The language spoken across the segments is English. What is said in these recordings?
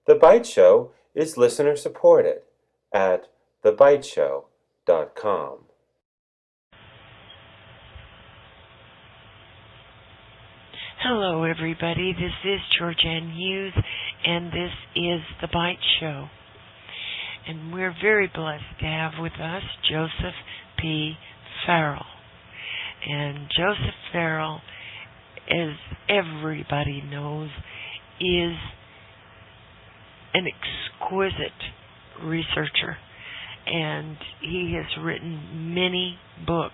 The Bite Show is listener-supported at thebiteshow.com. Hello, everybody. This is GeorgeAnn Hughes, and this is The Bite Show. And we're very blessed to have with us Joseph P. Farrell. And Joseph Farrell, as everybody knows, is an exquisite researcher. And he has written many books.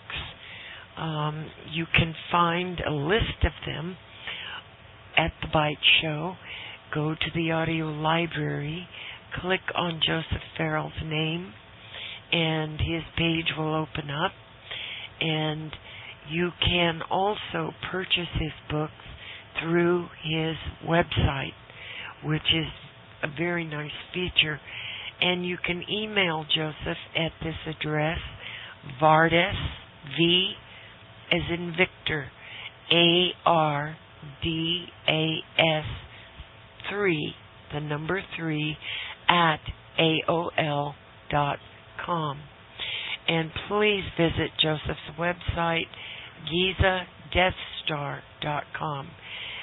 You can find a list of them at The Bite Show. Go to the audio library, click on Joseph Farrell's name, and his page will open up. And you can also purchase his books through his website, which is a very nice feature. And you can email Joseph at this address, Vardas, V as in Victor, ARDAS 3, the number 3, at AOL.com. And please visit Joseph's website, GizaDeathStar.com.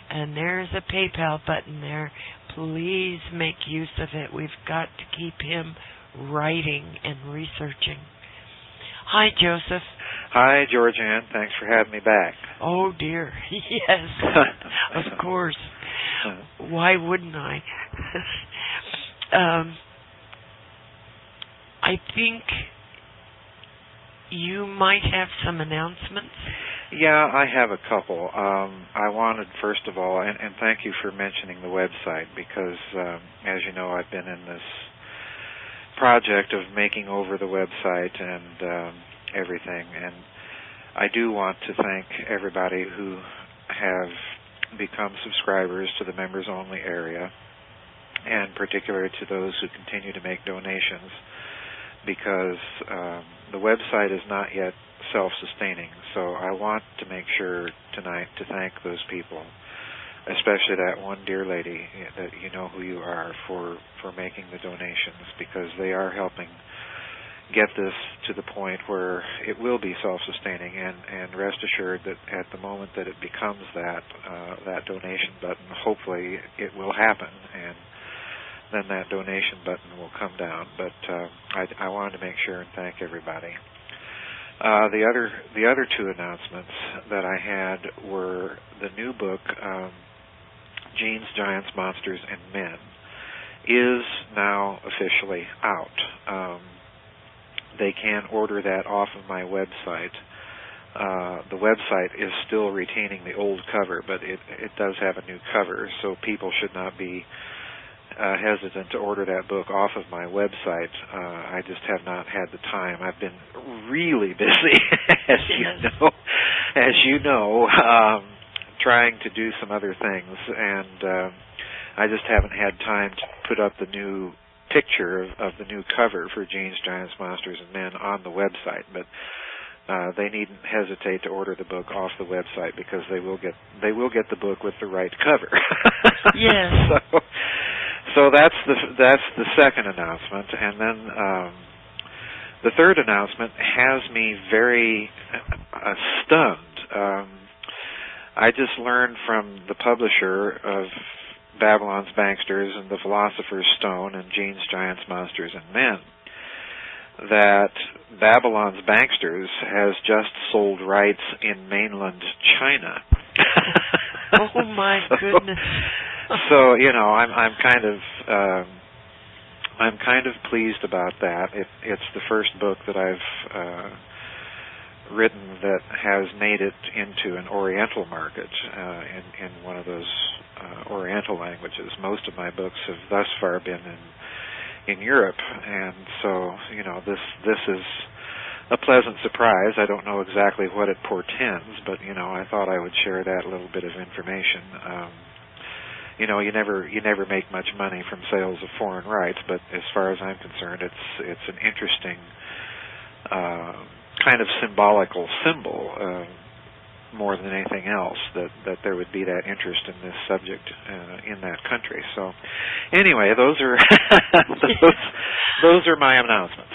And there's a PayPal button there. Please make use of it. We've got to keep him writing and researching. Hi, Joseph. Hi, GeorgeAnn. Thanks for having me back. Oh, dear. Yes, of course. Why wouldn't I? I think you might have some announcements. Yeah, I have a couple. I wanted, first of all, and thank you for mentioning the website, because, as you know, I've been in this project of making over the website and everything, and I do want to thank everybody who have become subscribers to the members-only area, and particularly to those who continue to make donations, because the website is not yet self-sustaining. So I want to make sure tonight to thank those people, especially that one dear lady that you know who you are, for making the donations, because they are helping get this to the point where it will be self-sustaining, and rest assured that at the moment that it becomes that donation button, hopefully it will happen, and then that donation button will come down. But I wanted to make sure and thank everybody. The other two announcements that I had were the new book, Genes, Giants, Monsters, and Men, is now officially out. They can order that off of my website. The website is still retaining the old cover, but it does have a new cover, so people should not be hesitant to order that book off of my website. I just have not had the time. I've been really busy, as you know, trying to do some other things, and I just haven't had time to put up the new picture of the new cover for Genes, Giants, Monsters, and Men on the website. But they needn't hesitate to order the book off the website, because they will get the book with the right cover. Yes. So that's the second announcement, and then the third announcement has me very stunned. I just learned from the publisher of Babylon's Banksters and the Philosopher's Stone and Genes, Giants, Monsters, and Men that Babylon's Banksters has just sold rights in mainland China. Oh my goodness. So, you know, I'm kind of pleased about that. It's the first book that I've written that has made it into an Oriental market in one of those Oriental languages. Most of my books have thus far been in Europe, and so, you know, this is a pleasant surprise. I don't know exactly what it portends, but, you know, I thought I would share that little bit of information. You know, you never make much money from sales of foreign rights, but as far as I'm concerned, it's an interesting kind of symbolical symbol more than anything else that there would be that interest in this subject in that country. So, anyway, those are those are my announcements.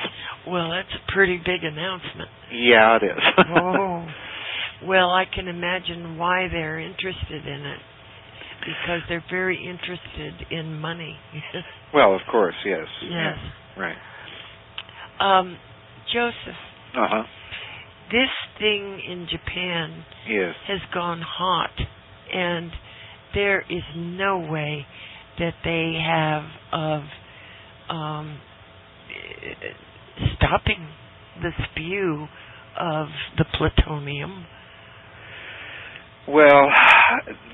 Well, that's a pretty big announcement. Yeah, it is. Oh, well, I can imagine why they're interested in it, because they're very interested in money. Well, of course, yes. Yes. Yeah, right. Joseph. Uh-huh. This thing in Japan has gone hot, and there is no way that they have of stopping the spew of the plutonium. Well,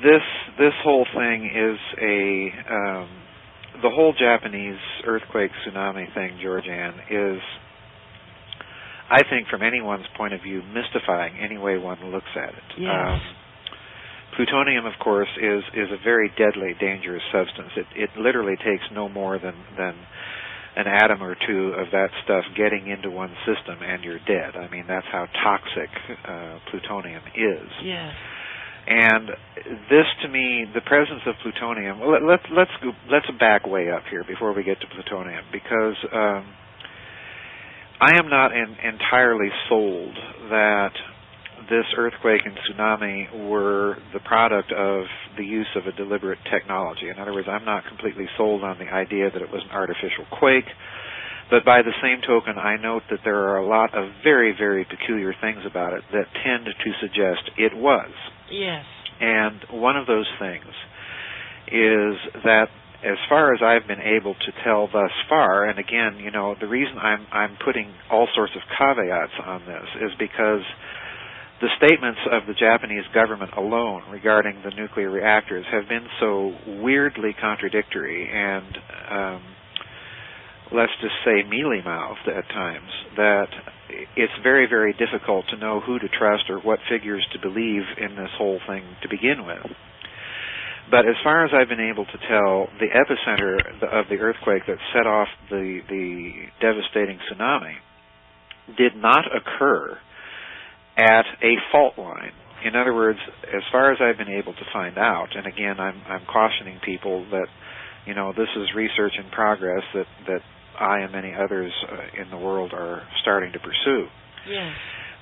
this whole thing is the whole Japanese earthquake tsunami thing, GeorgeAnn, is, I think, from anyone's point of view, mystifying any way one looks at it. Yes. Plutonium, of course, is a very deadly, dangerous substance. It literally takes no more than an atom or two of that stuff getting into one's system and you're dead. I mean, that's how toxic plutonium is. Yes. And this, to me, the presence of plutonium. Well, let's back way up here before we get to plutonium, because I am not entirely sold that this earthquake and tsunami were the product of the use of a deliberate technology. In other words, I'm not completely sold on the idea that it was an artificial quake, but by the same token, I note that there are a lot of very, very peculiar things about it that tend to suggest it was. Yes. And one of those things is that, as far as I've been able to tell thus far, and again, you know, the reason I'm putting all sorts of caveats on this is because the statements of the Japanese government alone regarding the nuclear reactors have been so weirdly contradictory and, let's just say, mealy-mouthed at times, that it's very, very difficult to know who to trust or what figures to believe in this whole thing to begin with. But as far as I've been able to tell, the epicenter of the earthquake that set off the devastating tsunami did not occur at a fault line. In other words, as far as I've been able to find out, and again, I'm cautioning people that, you know, this is research in progress that I and many others in the world are starting to pursue. Yes.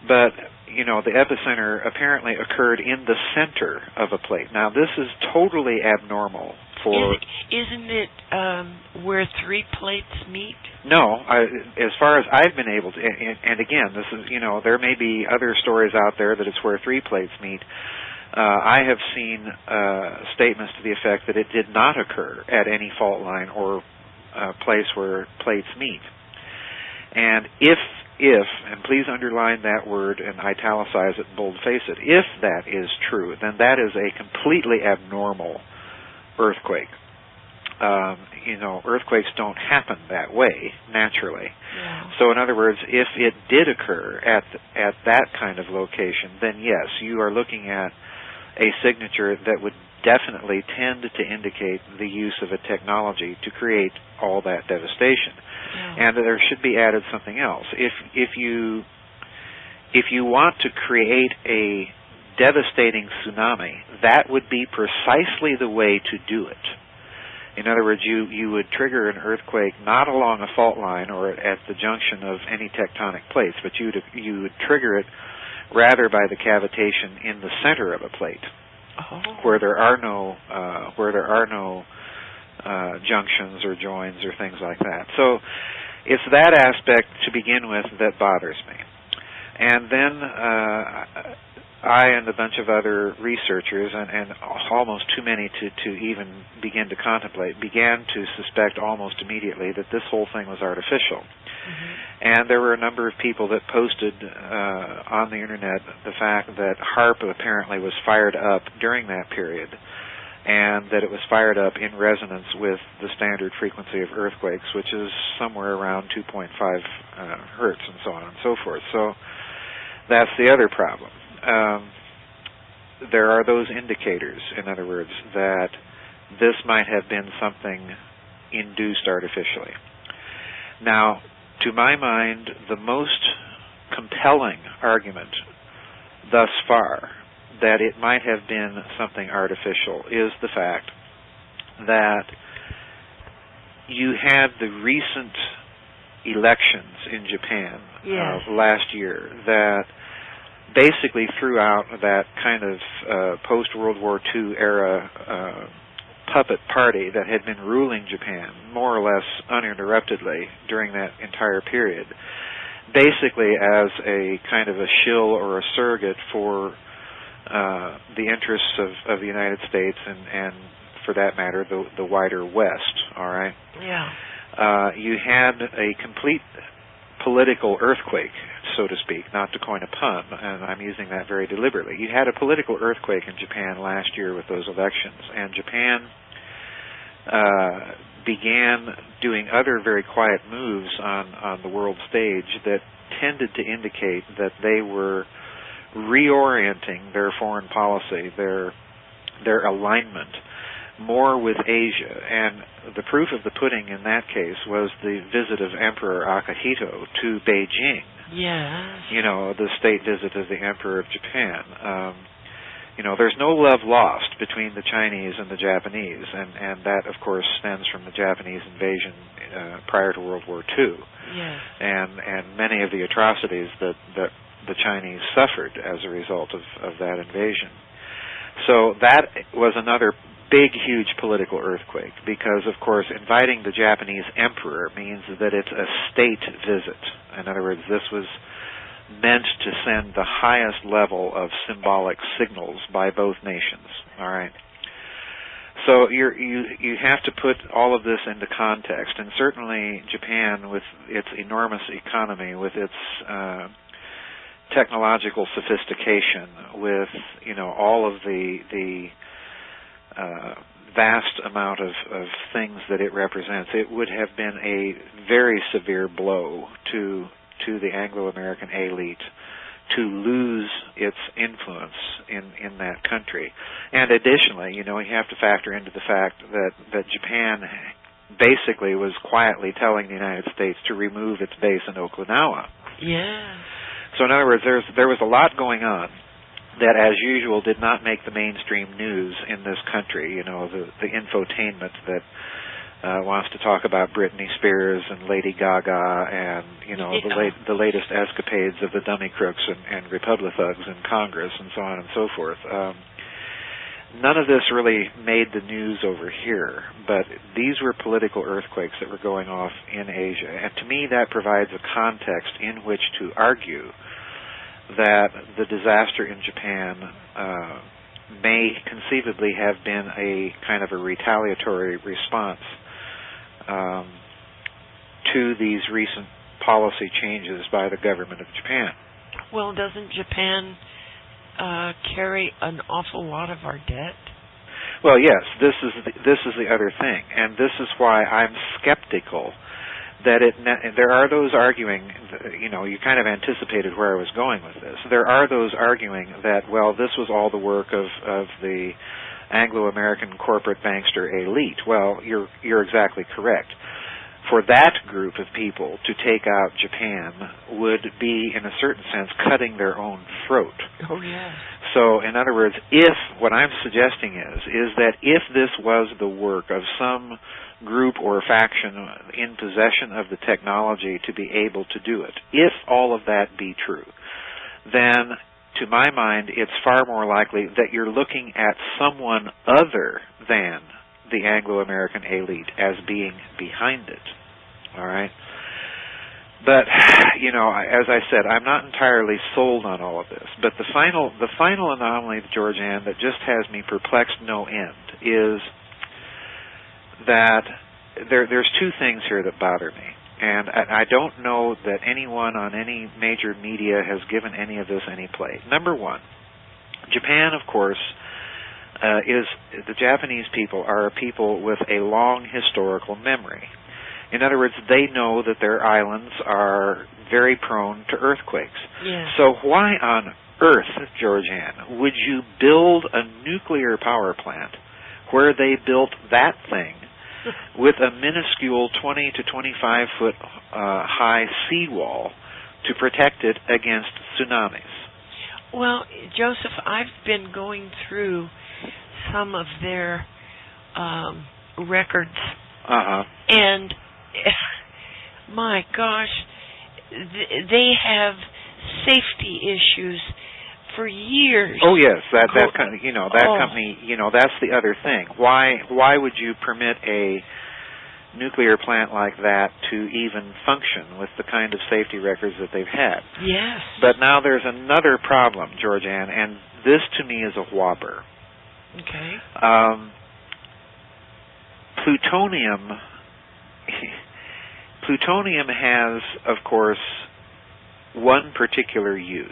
But, you know, the epicenter apparently occurred in the center of a plate. Now, this is totally abnormal for... Isn't it where three plates meet? No, as far as I've been able to, and again, this is, you know, there may be other stories out there that it's where three plates meet. I have seen statements to the effect that it did not occur at any fault line or place where plates meet. And if, and please underline that word and italicize it and boldface it, if that is true, then that is a completely abnormal earthquake. You know, earthquakes don't happen that way, naturally. Yeah. So in other words, if it did occur at that kind of location, then yes, you are looking at a signature that would definitely tend to indicate the use of a technology to create all that devastation. Yeah. And there should be added something else. If you want to create a devastating tsunami, that would be precisely the way to do it. In other words, you would trigger an earthquake not along a fault line or at the junction of any tectonic plates, but you would trigger it rather by the cavitation in the center of a plate, where there are no junctions or joins or things like that. So it's that aspect to begin with that bothers me. And then I and a bunch of other researchers, and almost too many to even begin to contemplate, began to suspect almost immediately that this whole thing was artificial. Mm-hmm. And there were a number of people that posted on the Internet the fact that HAARP apparently was fired up during that period, and that it was fired up in resonance with the standard frequency of earthquakes, which is somewhere around 2.5 hertz and so on and so forth. So that's the other problem. There are those indicators, in other words, that this might have been something induced artificially. Now, to my mind, the most compelling argument thus far that it might have been something artificial is the fact that you had the recent elections in Japan last year that basically threw out that kind of post-World War II era puppet party that had been ruling Japan more or less uninterruptedly during that entire period, basically as a kind of a shill or a surrogate for the interests of the United States and for that matter, the wider West, all right? Yeah. You had a complete political earthquake, so to speak, not to coin a pun, and I'm using that very deliberately. You had a political earthquake in Japan last year with those elections, and Japan began doing other very quiet moves on the world stage that tended to indicate that they were reorienting their foreign policy, their alignment, more with Asia. And the proof of the pudding in that case was the visit of Emperor Akihito to Beijing. Yes. You know, the state visit of the Emperor of Japan. You know, there's no love lost between the Chinese and the Japanese, and that, of course, stems from the Japanese invasion prior to World War II. Yes. And many of the atrocities that the Chinese suffered as a result of that invasion. So that was another big, huge political earthquake because, of course, inviting the Japanese emperor means that it's a state visit. In other words, this was meant to send the highest level of symbolic signals by both nations. All right. So you have to put all of this into context, and certainly Japan, with its enormous economy, with its technological sophistication, with all of the vast amount of things that it represents, it would have been a very severe blow to the Anglo-American elite to lose its influence in that country. And additionally, you have to factor into the fact that Japan basically was quietly telling the United States to remove its base in Okinawa. Yeah. So in other words, there was a lot going on that, as usual, did not make the mainstream news in this country. The infotainment that wants to talk about Britney Spears and Lady Gaga and the latest escapades of the dummy crooks and Republicans in Congress and so on and so forth. None of this really made the news over here, but these were political earthquakes that were going off in Asia, and to me that provides a context in which to argue that the disaster in Japan may conceivably have been a kind of a retaliatory response to these recent policy changes by the government of Japan. Well, doesn't Japan carry an awful lot of our debt? Well, yes, this is the other thing, and this is why I'm skeptical that there are those arguing, you kind of anticipated where I was going with this. There are those arguing that, well, this was all the work of the Anglo-American corporate bankster elite. Well, you're exactly correct. For that group of people to take out Japan would be, in a certain sense, cutting their own throat. Oh, yeah. So, in other words, what I'm suggesting is that if this was the work of some group or faction in possession of the technology to be able to do it, if all of that be true, then, to my mind, it's far more likely that you're looking at someone other than the Anglo-American elite as being behind it. All right? But, as I said, I'm not entirely sold on all of this. But the final anomaly, GeorgeAnn, that just has me perplexed no end is that there's two things here that bother me. And I don't know that anyone on any major media has given any of this any play. Number one, Japan, of course, the Japanese people are a people with a long historical memory. In other words, they know that their islands are very prone to earthquakes. Yeah. So why on earth, GeorgeAnn, would you build a nuclear power plant where they built that thing with a minuscule 20 to 25 foot high seawall to protect it against tsunamis? Well, Joseph, I've been going through some of their records, and my gosh, they have safety issues for years. Oh yes, that company, that's the other thing. Why would you permit a nuclear plant like that to even function with the kind of safety records that they've had? Yes. But now there's another problem, GeorgeAnn, and this to me is a whopper. Okay. Plutonium has, of course, one particular use.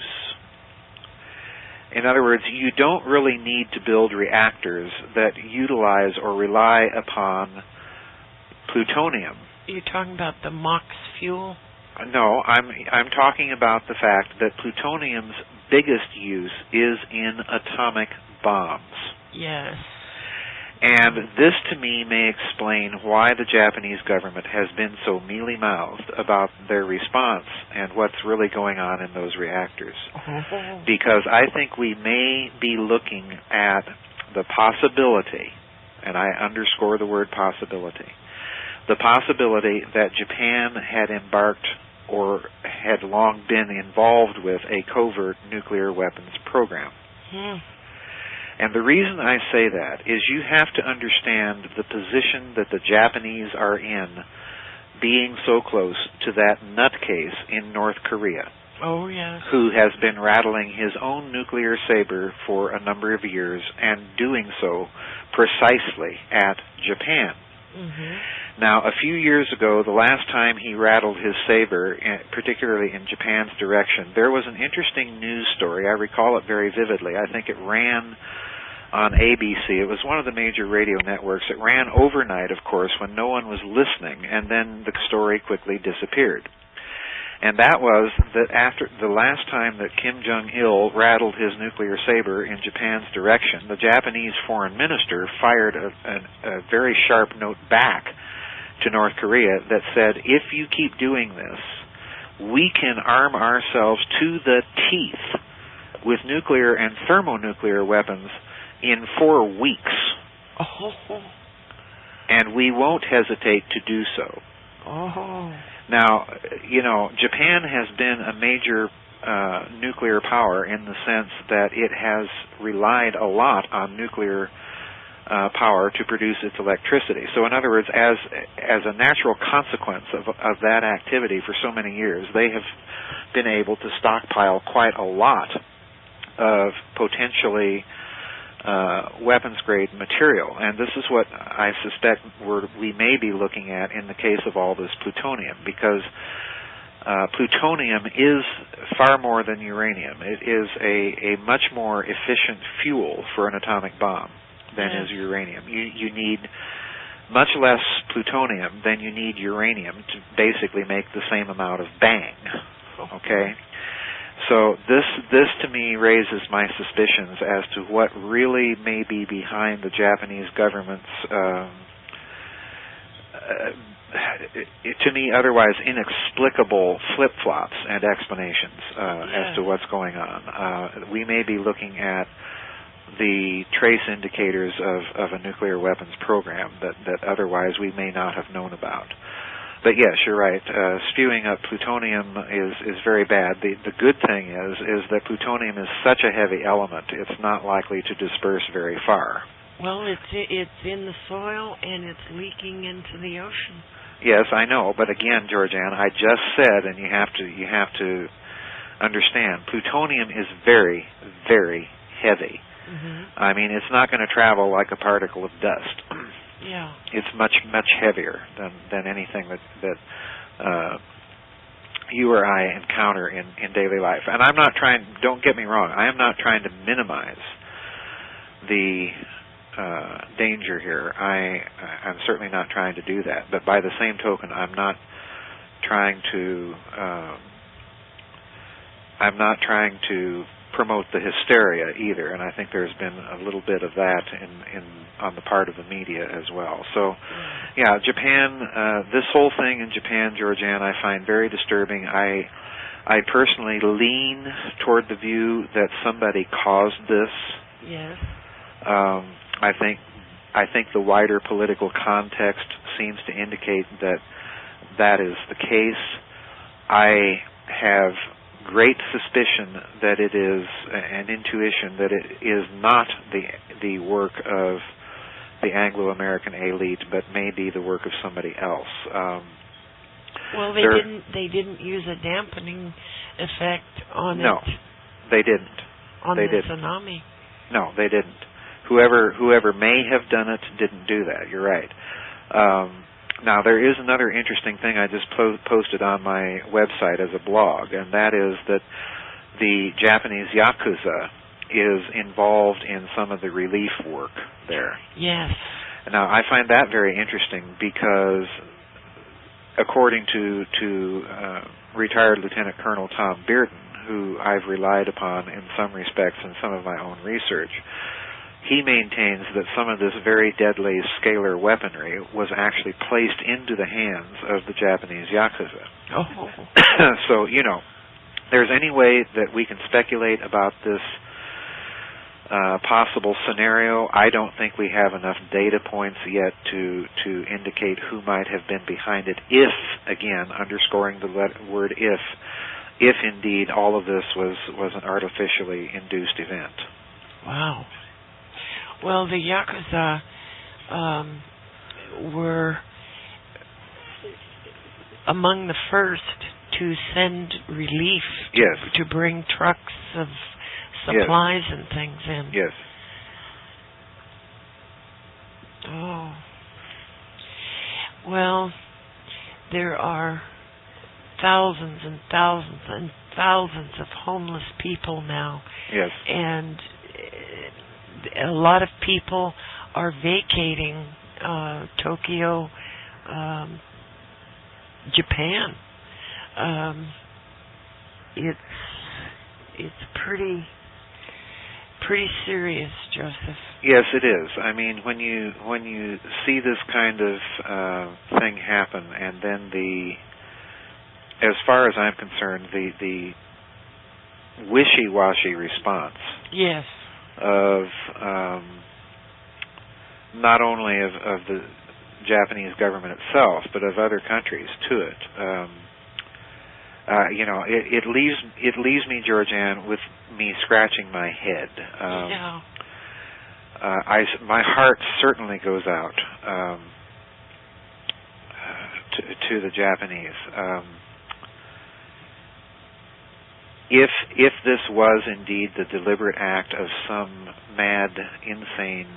In other words, you don't really need to build reactors that utilize or rely upon plutonium. You're talking about the MOX fuel? No, I'm talking about the fact that plutonium's biggest use is in atomic bombs. Yes. And this, to me, may explain why the Japanese government has been so mealy-mouthed about their response and what's really going on in those reactors. Because I think we may be looking at the possibility, and I underscore the word possibility, the possibility that Japan had embarked or had long been involved with a covert nuclear weapons program. And the reason I say that is you have to understand the position that the Japanese are in, being so close to that nutcase in North Korea. Oh, yes. Who has been rattling his own nuclear saber for a number of years and doing so precisely at Japan. Now, a few years ago, the last time he rattled his saber, particularly in Japan's direction, there was an interesting news story. I recall it very vividly. I think it ran on ABC. It was one of the major radio networks. It ran overnight, of course, when no one was listening, and then the story quickly disappeared. And that was that after the last time that Kim Jong-il rattled his nuclear saber in Japan's direction, the Japanese foreign minister fired a very sharp note back to North Korea that said, if you keep doing this, we can arm ourselves to the teeth with nuclear and thermonuclear weapons in 4 weeks. And we won't hesitate to do so. Now, Japan has been a major nuclear power in the sense that it has relied a lot on nuclear power to produce its electricity. So in other words, as a natural consequence of that activity for so many years, they have been able to stockpile quite a lot of potentially weapons-grade material. And this is what I suspect we may be looking at in the case of all this plutonium, because plutonium is far more than uranium. It is a much more efficient fuel for an atomic bomb than is uranium. You need much less plutonium than you need uranium to basically make the same amount of bang. Okay? So this to me raises my suspicions as to what really may be behind the Japanese government's, to me otherwise inexplicable flip-flops and explanations as to what's going on. We may be looking at the trace indicators of a nuclear weapons program that otherwise we may not have known about. But yes, you're right. Spewing up plutonium is very bad. The good thing is that plutonium is such a heavy element, it's not likely to disperse very far. Well, it's in the soil and it's leaking into the ocean. Yes, I know. But again, GeorgeAnn, I just said, and you have to understand, plutonium is very, very heavy. I mean, it's not going to travel like a particle of dust. Yeah. It's much, much heavier than anything that you or I encounter in daily life. And I'm not trying, don't get me wrong, I am not trying to minimize the danger here. I'm certainly not trying to do that. But by the same token, I'm not trying to promote the hysteria either, and I think there's been a little bit of that on the part of the media as well. So, yeah, Japan, this whole thing in Japan, GeorgeAnn, I find very disturbing. I personally lean toward the view that somebody caused this. Yes. I think the wider political context seems to indicate that that is the case. I have great suspicion that it is an intuition that it is not the work of the Anglo-American elite, but may be the work of somebody else. Well, they didn't use a dampening effect on no, it. They didn't. On they the didn't. tsunami. No, they didn't. Whoever may have done it didn't do that. You're right. Now, there is another interesting thing I just posted on my website as a blog, and that is that the Japanese Yakuza is involved in some of the relief work there. Yes. Now, I find that very interesting because, according to retired Lieutenant Colonel Tom Bearden, who I've relied upon in some respects in some of my own research, he maintains that some of this very deadly scalar weaponry was actually placed into the hands of the Japanese Yakuza. Oh. So, there's any way that we can speculate about this possible scenario. I don't think we have enough data points yet to indicate who might have been behind it, if, again, underscoring the word if indeed all of this was an artificially induced event. Wow. Well, the Yakuza were among the first to send relief, yes, to bring trucks of supplies and things in. Yes. Oh. Well, there are thousands and thousands and thousands of homeless people now. Yes. And a lot of people are vacating Tokyo, Japan. It's pretty serious, Joseph. Yes, it is. I mean, when you see this kind of thing happen, and then as far as I'm concerned, the wishy-washy response. Yes. Of not only of the Japanese government itself, but of other countries to it. It leaves me, GeorgeAnn, with me scratching my head. Yeah. My heart certainly goes out to the Japanese. If this was indeed the deliberate act of some mad, insane,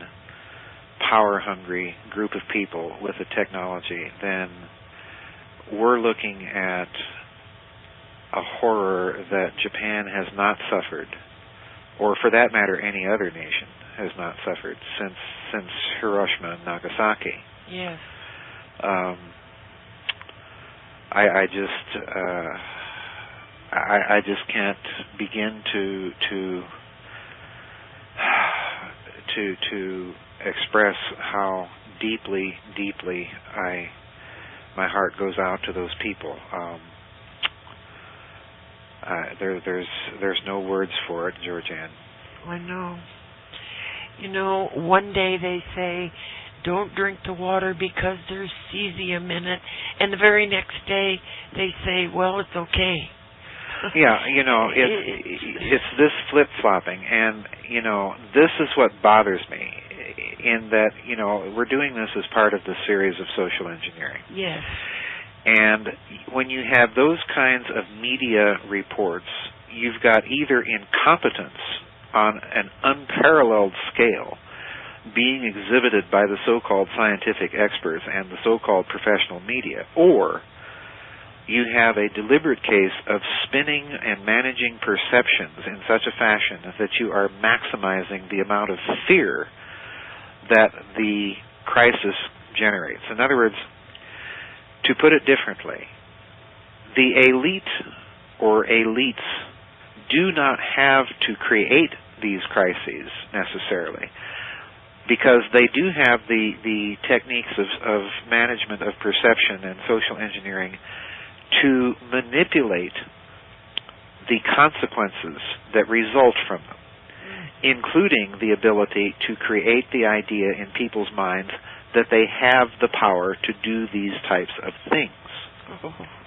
power-hungry group of people with a technology, then we're looking at a horror that Japan has not suffered, or for that matter, any other nation has not suffered since Hiroshima and Nagasaki. Yes. I just can't begin to express how deeply my heart goes out to those people. There's no words for it, GeorgeAnn. I know. One day they say, don't drink the water because there's cesium in it, and the very next day they say, well, it's okay. Yeah, it's this flip-flopping, and, this is what bothers me, in that, we're doing this as part of the series of social engineering. Yes. And when you have those kinds of media reports, you've got either incompetence on an unparalleled scale being exhibited by the so-called scientific experts and the so-called professional media, or you have a deliberate case of spinning and managing perceptions in such a fashion that you are maximizing the amount of fear that the crisis generates. In other words, to put it differently, the elite or elites do not have to create these crises necessarily, because they do have the techniques of management of perception and social engineering to manipulate the consequences that result from them, including the ability to create the idea in people's minds that they have the power to do these types of things.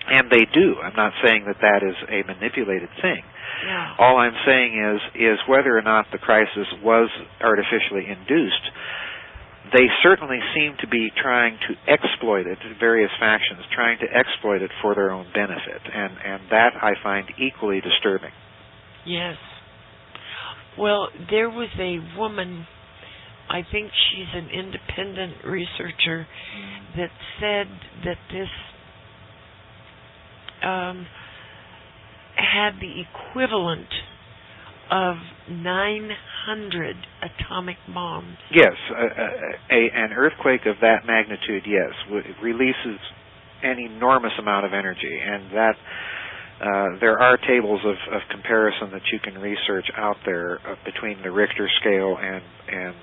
And they do. I'm not saying that that is a manipulated thing. Yeah. All I'm saying is whether or not the crisis was artificially induced, they certainly seem to be trying to exploit it, various factions, trying to exploit it for their own benefit. And that I find equally disturbing. Yes. Well, there was a woman, I think she's an independent researcher, that said that this had the equivalent of 900 atomic bombs. Yes, an earthquake of that magnitude, yes, releases an enormous amount of energy, and that there are tables of comparison that you can research out there between the Richter scale and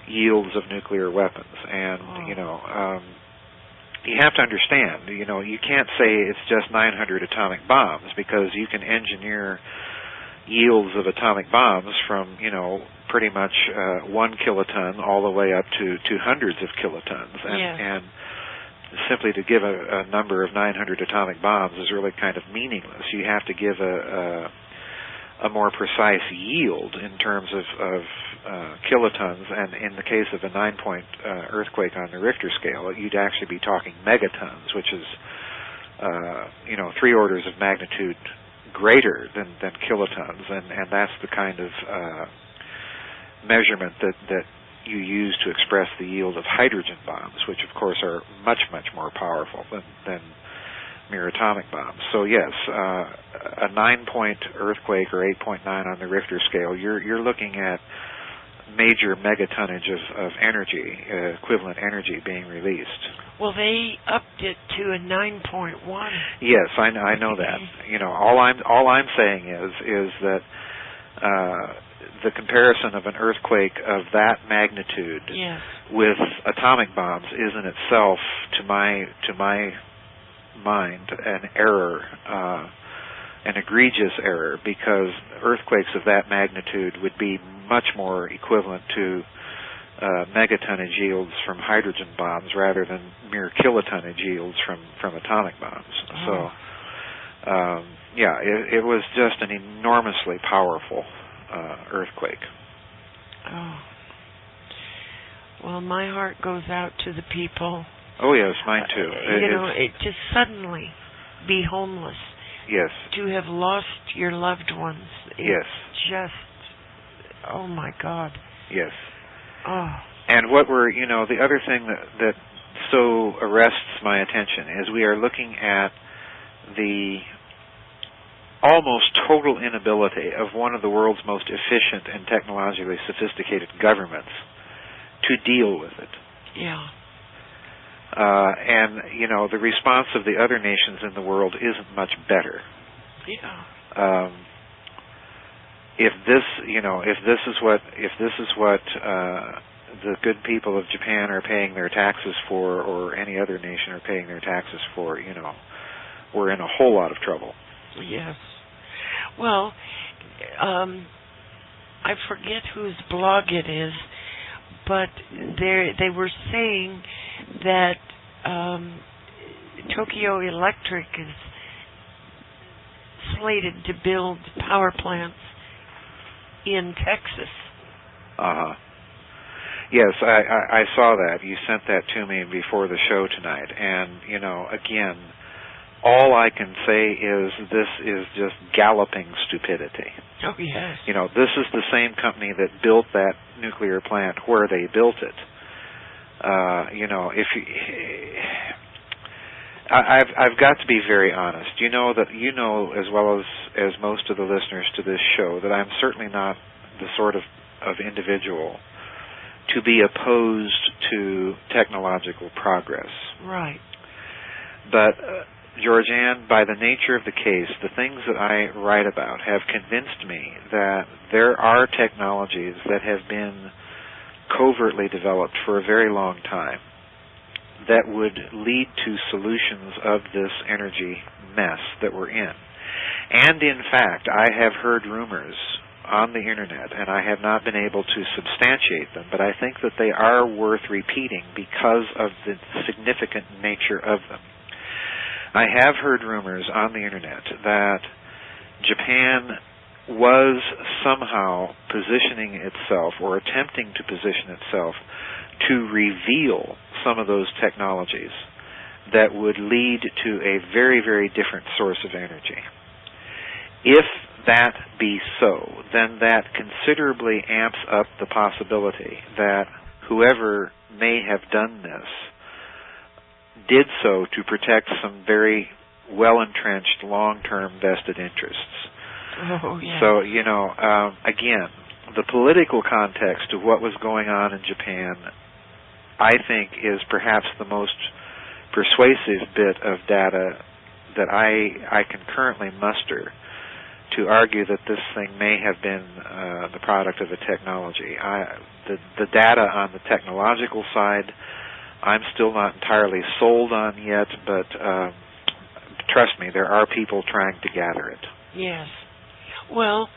yields of nuclear weapons. And you have to understand, you can't say it's just 900 atomic bombs, because you can engineer yields of atomic bombs from, pretty much 1 kiloton all the way up to hundreds of kilotons. And simply to give a number of 900 atomic bombs is really kind of meaningless. You have to give a more precise yield in terms of kilotons, and in the case of a 9-point earthquake on the Richter scale, you'd actually be talking megatons, which is 3 orders of magnitude greater than kilotons, and that's the kind of measurement that you use to express the yield of hydrogen bombs, which of course are much, much more powerful than mere atomic bombs. So yes, a 9-point earthquake or 8.9 on the Richter scale, you're looking at major megatonnage of energy, equivalent energy being released. Well, they upped it to a 9.1. Yes, I know that. All I'm saying is that the comparison of an earthquake of that magnitude with atomic bombs is in itself, to my mind, an error, an egregious error, because earthquakes of that magnitude would be much more equivalent to megatonnage yields from hydrogen bombs rather than mere kilotonnage yields from atomic bombs. So, it was just an enormously powerful earthquake. Oh. Well, my heart goes out to the people. Oh, yes, mine too. It just suddenly be homeless. Yes. To have lost your loved ones. Yes. Just, oh my God. Yes. Oh. And what the other thing that so arrests my attention is we are looking at the almost total inability of one of the world's most efficient and technologically sophisticated governments to deal with it. Yeah. And the response of the other nations in the world isn't much better. Yeah. If this is what the good people of Japan are paying their taxes for, or any other nation are paying their taxes for, we're in a whole lot of trouble. Yes. Well, I forget whose blog it is, but they were saying that Tokyo Electric is slated to build power plants in Texas. Uh-huh. Yes, I saw that. You sent that to me before the show tonight. And, again, all I can say is this is just galloping stupidity. Oh, yes. This is the same company that built that nuclear plant where they built it. I've got to be very honest. That as well as most of the listeners to this show that I'm certainly not the sort of individual to be opposed to technological progress. Right. But GeorgeAnn, by the nature of the case, the things that I write about have convinced me that there are technologies that have been covertly developed for a very long time that would lead to solutions of this energy mess that we're in. And in fact, I have heard rumors on the internet, and I have not been able to substantiate them, but I think that they are worth repeating because of the significant nature of them. I have heard rumors on the internet that Japan was somehow positioning itself or attempting to position itself to reveal some of those technologies that would lead to a very, very different source of energy. If that be so, then that considerably amps up the possibility that whoever may have done this did so to protect some very well-entrenched long-term vested interests. Oh, yeah. So, again, the political context of what was going on in Japan, I think, is perhaps the most persuasive bit of data that I can currently muster to argue that this thing may have been the product of a technology. The data on the technological side, I'm still not entirely sold on yet, but trust me, there are people trying to gather it. Yes. Well,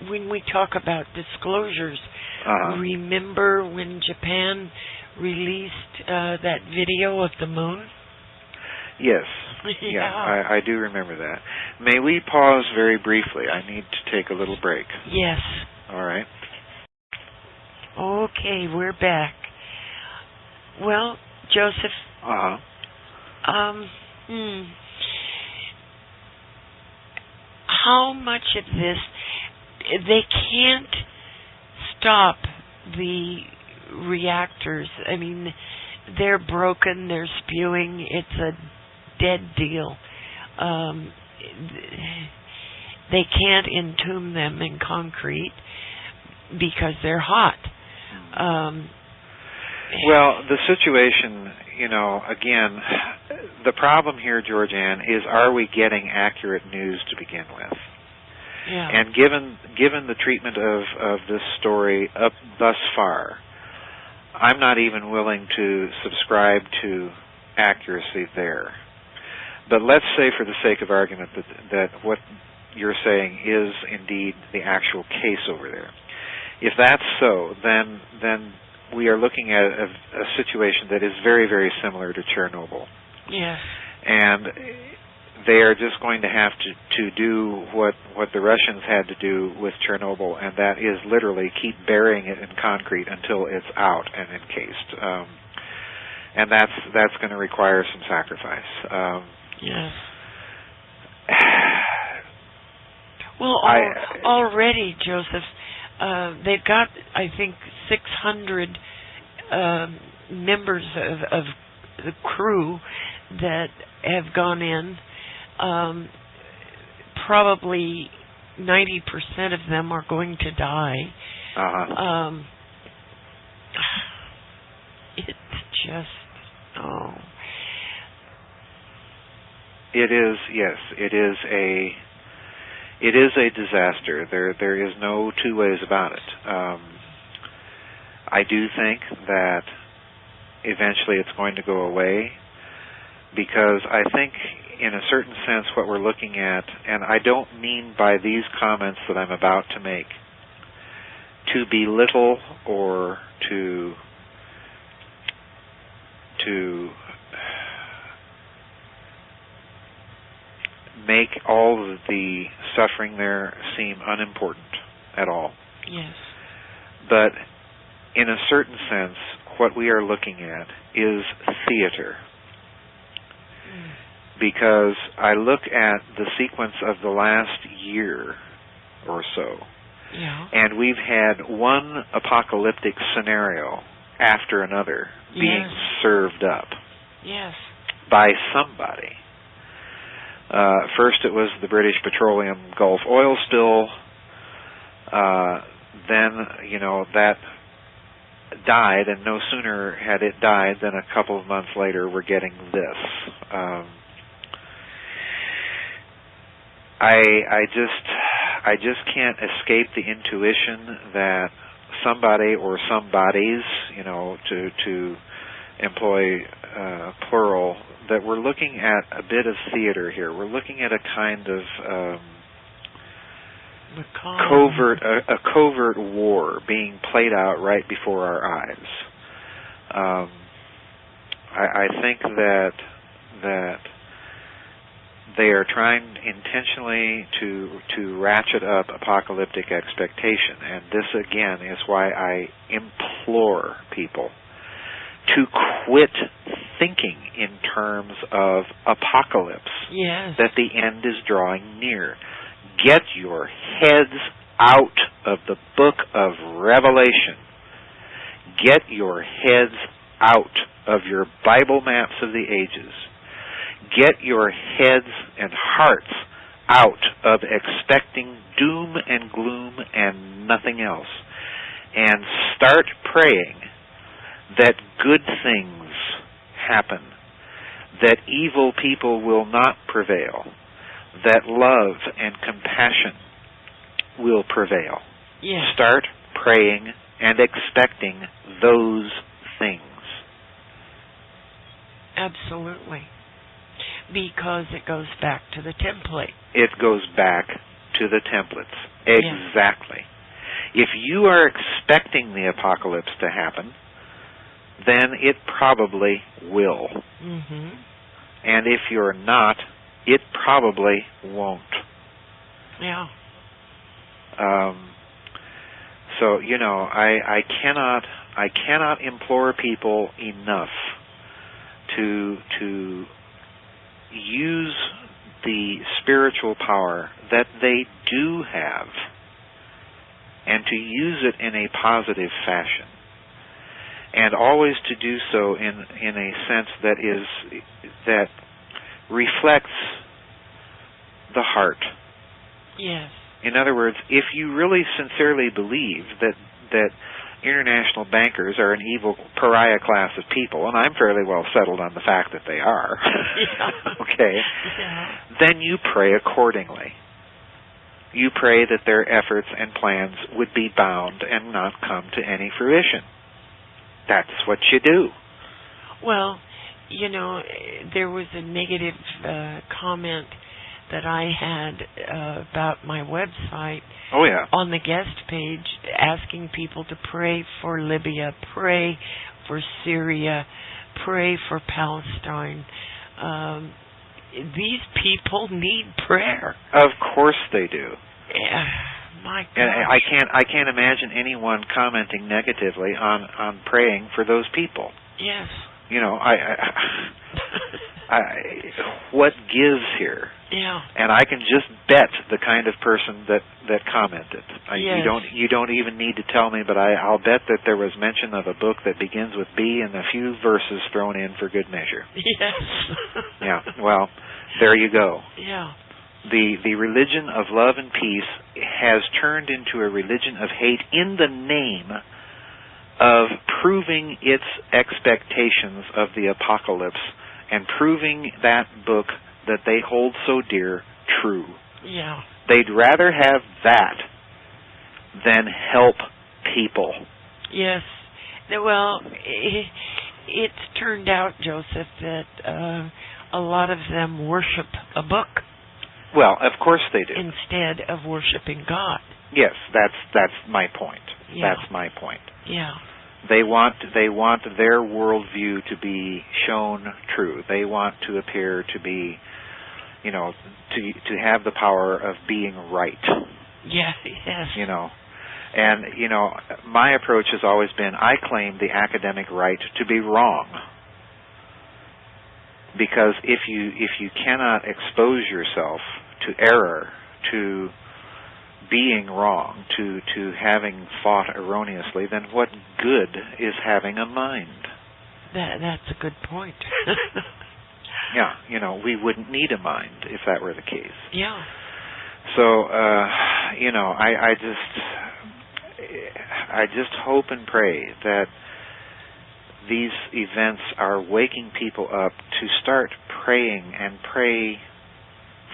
when we talk about disclosures, remember when Japan released that video of the moon? Yes. Yeah. I do remember that. May we pause very briefly? I need to take a little break. Yes. All right. Okay, we're back. Well, Joseph. How much of this, they can't stop the reactors. I mean, they're broken, they're spewing, it's a dead deal. They can't entomb them in concrete because they're hot. Well, the situation, again, the problem here, GeorgeAnn, is are we getting accurate news to begin with? Yeah. And given the treatment of this story up thus far, I'm not even willing to subscribe to accuracy there. But let's say, for the sake of argument, that what you're saying is indeed the actual case over there. If that's so, then we are looking at a situation that is very, very similar to Chernobyl. Yes. And they are just going to have to do what the Russians had to do with Chernobyl, and that is literally keep burying it in concrete until it's out and encased. And that's going to require some sacrifice. Yes. Well, already, Joseph, they've got, I think, 600 members of the crew that have gone in. Probably 90% of them are going to die. It's just, It is, yes. It is a disaster. There is no two ways about it. I do think that eventually it's going to go away, because I think, in a certain sense, what we're looking at, and I don't mean by these comments that I'm about to make to belittle or to make all of the suffering there seem unimportant at all. yes. But in a certain sense, what we are looking at is theater. Because I look at the sequence of the last year or so, Yeah. and we've had one apocalyptic scenario after another being served up Yes. by somebody. First it was the British Petroleum Gulf oil spill. Then, that died, and no sooner had it died than a couple of months later we're getting this. I just can't escape the intuition that somebody or somebodies, to employ plural that we're looking at a bit of theater here. We're looking at a kind of covert war being played out right before our eyes. I think that they are trying intentionally to ratchet up apocalyptic expectation, and this again is why I implore people to quit thinking in terms of apocalypse. Yes. That the end is drawing near. Get your heads out of the book of Revelation. Get your heads out of your Bible maps of the ages. Get your heads and hearts out of expecting doom and gloom and nothing else. And start praying that good things happen, that evil people will not prevail, that love and compassion will prevail. Yes. Start praying and expecting those things. Absolutely. Because it goes back to the template. It goes back to the templates. Exactly. If you are expecting the apocalypse to happen, then it probably will. Mm-hmm. And if you're not, it probably won't. Yeah. So, I cannot implore people enough to use the spiritual power that they do have and to use it in a positive fashion, and always to do so in a sense that reflects the heart. Yes. In other words, if you really sincerely believe that international bankers are an evil pariah class of people, and I'm fairly well settled on the fact that they are, okay, then you pray accordingly. You pray that their efforts and plans would be bound and not come to any fruition. That's what you do. Well, there was a negative comment that I had about my website. Oh, yeah. On the guest page, asking people to pray for Libya, pray for Syria, pray for Palestine. These people need prayer. Of course they do. Yeah, my gosh. And I can't imagine anyone commenting negatively on praying for those people. Yes. What gives here? Yeah. And I can just bet the kind of person that commented. Yes. You don't even need to tell me, but I'll bet that there was mention of a book that begins with B and a few verses thrown in for good measure. Yes. Yeah. Well, there you go. Yeah. The religion of love and peace has turned into a religion of hate in the name of proving its expectations of the apocalypse and proving that book that they hold so dear true. Yeah. They'd rather have that than help people. Yes. Well, it's turned out, Joseph, that a lot of them worship a book. Well, of course they do. Instead of worshiping God. Yes, that's my point. Yeah. That's my point. Yeah. They want their worldview to be shown true. They want to appear to be, to have the power of being right. Yeah, yes. And my approach has always been, I claim the academic right to be wrong. Because if you cannot expose yourself to error, to being wrong, to having thought erroneously, then what good is having a mind? That's a good point. Yeah, we wouldn't need a mind if that were the case. Yeah. So, I just hope and pray that these events are waking people up to start praying and pray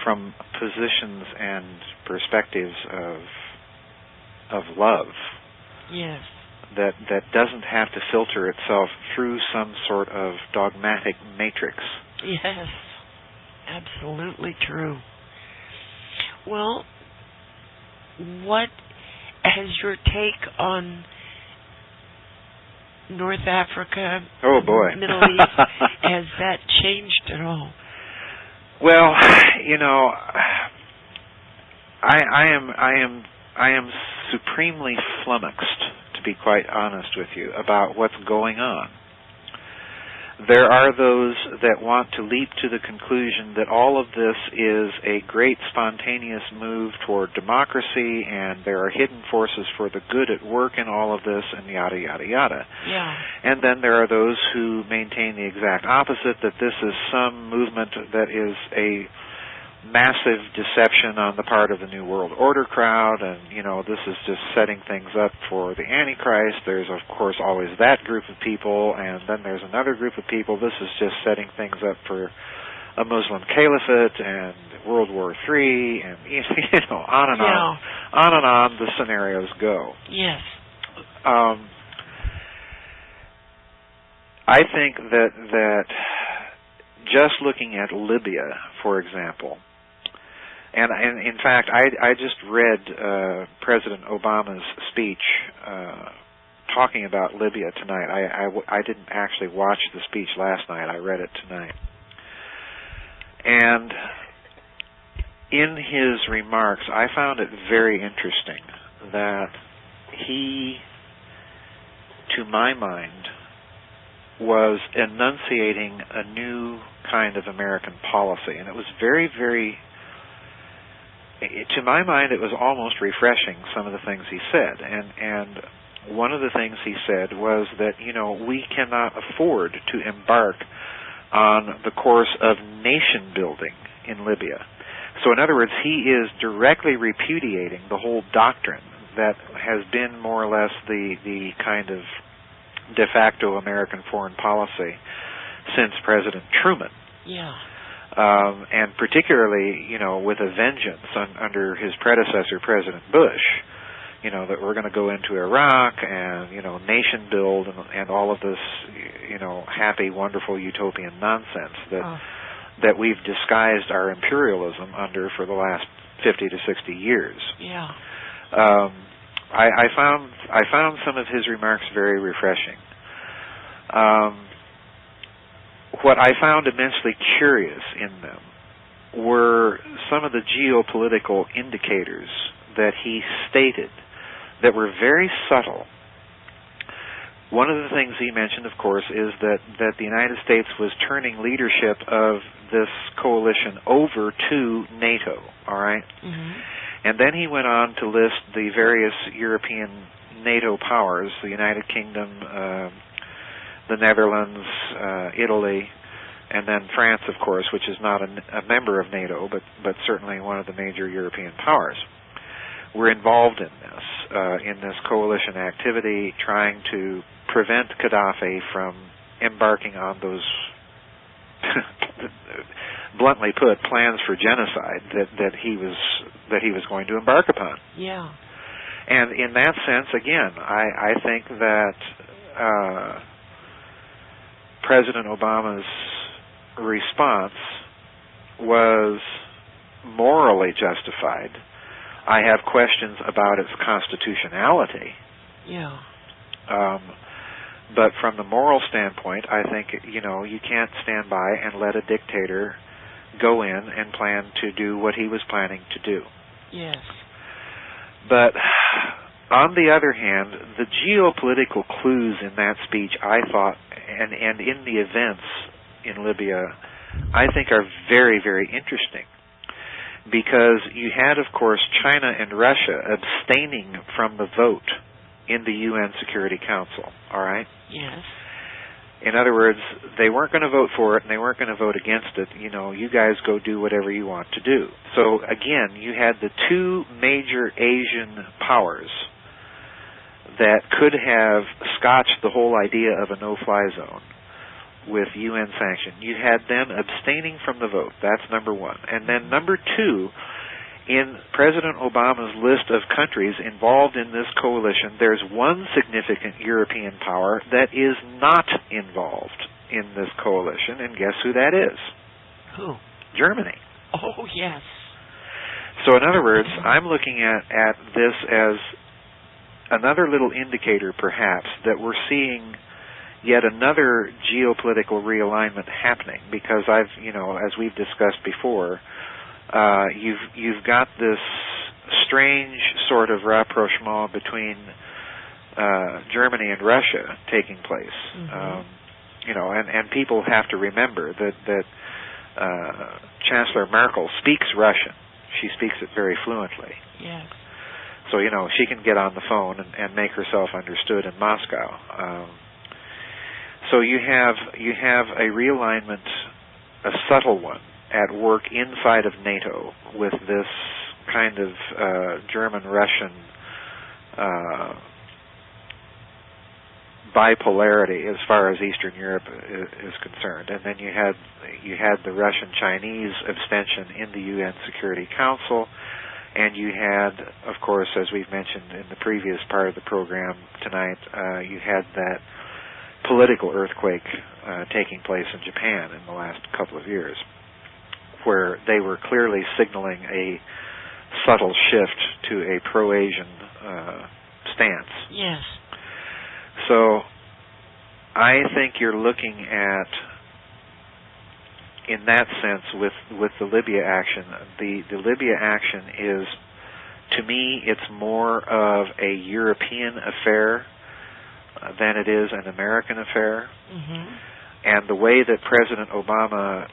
from positions and perspectives of love. Yes. That doesn't have to filter itself through some sort of dogmatic matrix. Yes, absolutely true. Well, what has your take on North Africa, oh boy, Middle East, has that changed at all? Well, I am supremely flummoxed, to be quite honest with you, about what's going on. There are those that want to leap to the conclusion that all of this is a great spontaneous move toward democracy, and there are hidden forces for the good at work in all of this, and yada, yada, yada. Yeah. And then there are those who maintain the exact opposite, that this is some movement that is a massive deception on the part of the New World Order crowd, and, this is just setting things up for the Antichrist. There's, of course, always that group of people, and then there's another group of people. This is just setting things up for a Muslim caliphate and World War III, and, on and on. On and on the scenarios go. Yes. I think that just looking at Libya, for example, and in fact, I just read President Obama's speech talking about Libya tonight. I didn't actually watch the speech last night. I read it tonight. And in his remarks, I found it very interesting that he, to my mind, was enunciating a new kind of American policy. And it was very, very, to my mind, it was almost refreshing, some of the things he said. And one of the things he said was that, we cannot afford to embark on the course of nation building in Libya. So in other words, he is directly repudiating the whole doctrine that has been more or less the kind of de facto American foreign policy since President Truman. Yeah. And particularly, with a vengeance under his predecessor, President Bush, that we're going to go into Iraq and, nation build and all of this, happy, wonderful, utopian nonsense that we've disguised our imperialism under for the last 50 to 60 years. Yeah. I found some of his remarks very refreshing. What I found immensely curious in them were some of the geopolitical indicators that he stated that were very subtle. One of the things he mentioned, of course, is that the United States was turning leadership of this coalition over to NATO, all right? Mm-hmm. And then he went on to list the various European NATO powers, the United Kingdom, the Netherlands, Italy, and then France, of course, which is not a member of NATO, but certainly one of the major European powers, were involved in this coalition activity, trying to prevent Gaddafi from embarking on those, bluntly put, plans for genocide that he was going to embark upon. Yeah. And in that sense, again, I think that President Obama's response was morally justified. I have questions about its constitutionality. Yeah. But from the moral standpoint, I think, you can't stand by and let a dictator go in and plan to do what he was planning to do. Yes. But on the other hand, the geopolitical clues in that speech, I thought, and in the events in Libya, I think are very, very interesting. Because you had, of course, China and Russia abstaining from the vote in the UN Security Council, all right? Yes. In other words, they weren't going to vote for it and they weren't going to vote against it. You guys go do whatever you want to do. So, again, you had the two major Asian powers that could have scotched the whole idea of a no-fly zone with UN sanction. You had them abstaining from the vote. That's number one. And then number two, in President Obama's list of countries involved in this coalition, there's one significant European power that is not involved in this coalition, and guess who that is? Who? Germany. Oh, yes. So in other words, I'm looking at this as another little indicator, perhaps, that we're seeing yet another geopolitical realignment happening, because as we've discussed before, you've got this strange sort of rapprochement between Germany and Russia taking place. And people have to remember that Chancellor Merkel speaks Russian. She speaks it very fluently. Yes. So, she can get on the phone and make herself understood in Moscow. So you have a realignment, a subtle one, at work inside of NATO with this kind of German-Russian bipolarity as far as Eastern Europe is concerned. And then you had the Russian-Chinese abstention in the UN Security Council, and you had, of course, as we've mentioned in the previous part of the program tonight, you had that political earthquake taking place in Japan in the last couple of years, where they were clearly signaling a subtle shift to a pro-Asian stance. Yes. So I think you're looking at, in that sense, with the Libya action, the Libya action is, to me, it's more of a European affair than it is an American affair. Mm-hmm. And the way that President Obama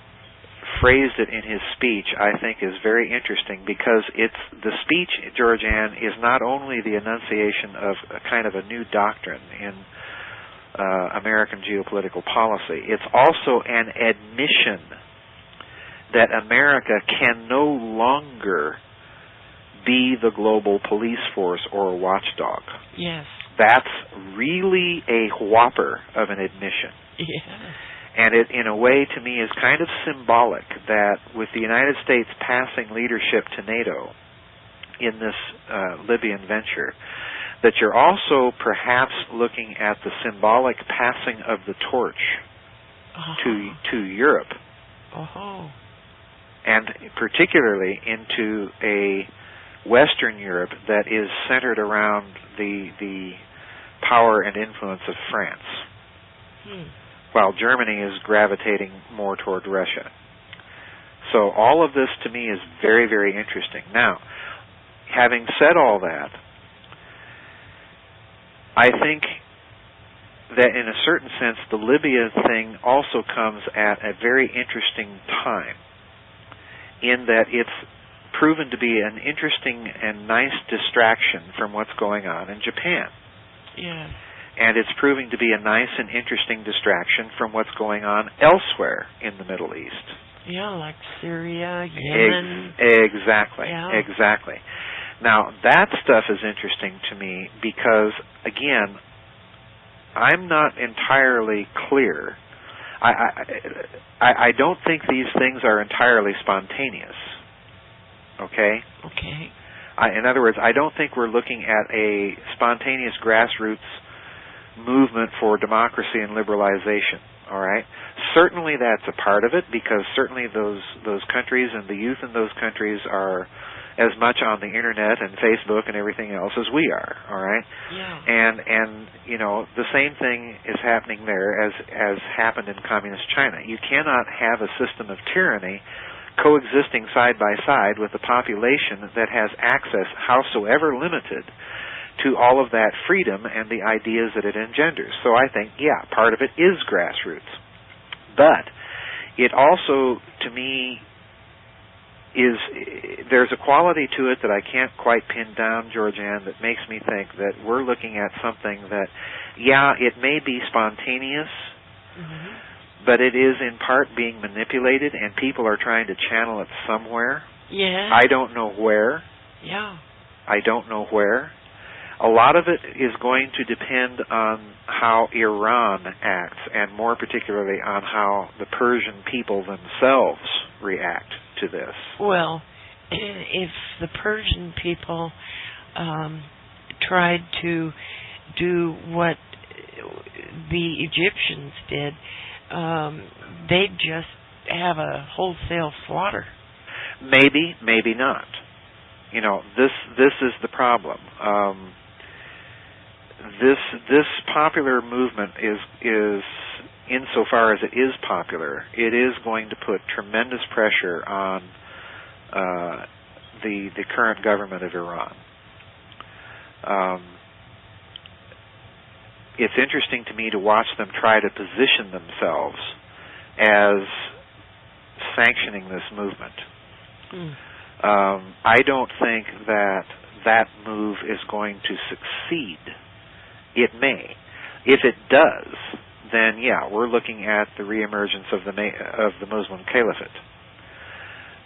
phrased it in his speech, I think, is very interesting, because the speech, GeorgeAnn, is not only the enunciation of a kind of a new doctrine in American geopolitical policy, it's also an admission that America can no longer be the global police force or watchdog. Yes. That's really a whopper of an admission. Yes. And it, in a way, to me, is kind of symbolic that with the United States passing leadership to NATO in this Libyan venture, that you're also perhaps looking at the symbolic passing of the torch to Europe, and particularly into a Western Europe that is centered around the power and influence of France, while Germany is gravitating more toward Russia. So all of this, to me, is very, very interesting. Now, having said all that, I think that in a certain sense the Libya thing also comes at a very interesting time, in that it's proven to be an interesting and nice distraction from what's going on in Japan. Yeah. And it's proving to be a nice and interesting distraction from what's going on elsewhere in the Middle East. Yeah, like Syria, Yemen. Exactly, yeah. Exactly. Now, that stuff is interesting to me because, again, I'm not entirely clear. I don't think these things are entirely spontaneous. Okay? Okay. In other words, I don't think we're looking at a spontaneous grassroots movement for democracy and liberalization. All right? Certainly that's a part of it, because certainly those countries and the youth in those countries are as much on the internet and Facebook and everything else as we are, all right? Yeah. And you know, the same thing is happening there as happened in communist China. You cannot have a system of tyranny coexisting side by side with a population that has access, howsoever limited, to all of that freedom and the ideas that it engenders. So I think, yeah, part of it is grassroots. But it also, to me, there's a quality to it that I can't quite pin down, GeorgeAnn, that makes me think that we're looking at something that, yeah, it may be spontaneous, but it is in part being manipulated, and people are trying to channel it somewhere. Yeah. I don't know where. Yeah. I don't know where. A lot of it is going to depend on how Iran acts, and more particularly on how the Persian people themselves react to this. Well, if the Persian people tried to do what the Egyptians did, they'd just have a wholesale slaughter. Maybe, maybe not. You know, this is the problem. This popular movement is insofar as it is popular, it is going to put tremendous pressure on the current government of Iran. It's interesting to me to watch them try to position themselves as sanctioning this movement. I don't think that move is going to succeed. It may. If it does, then yeah, we're looking at the reemergence of the Muslim Caliphate.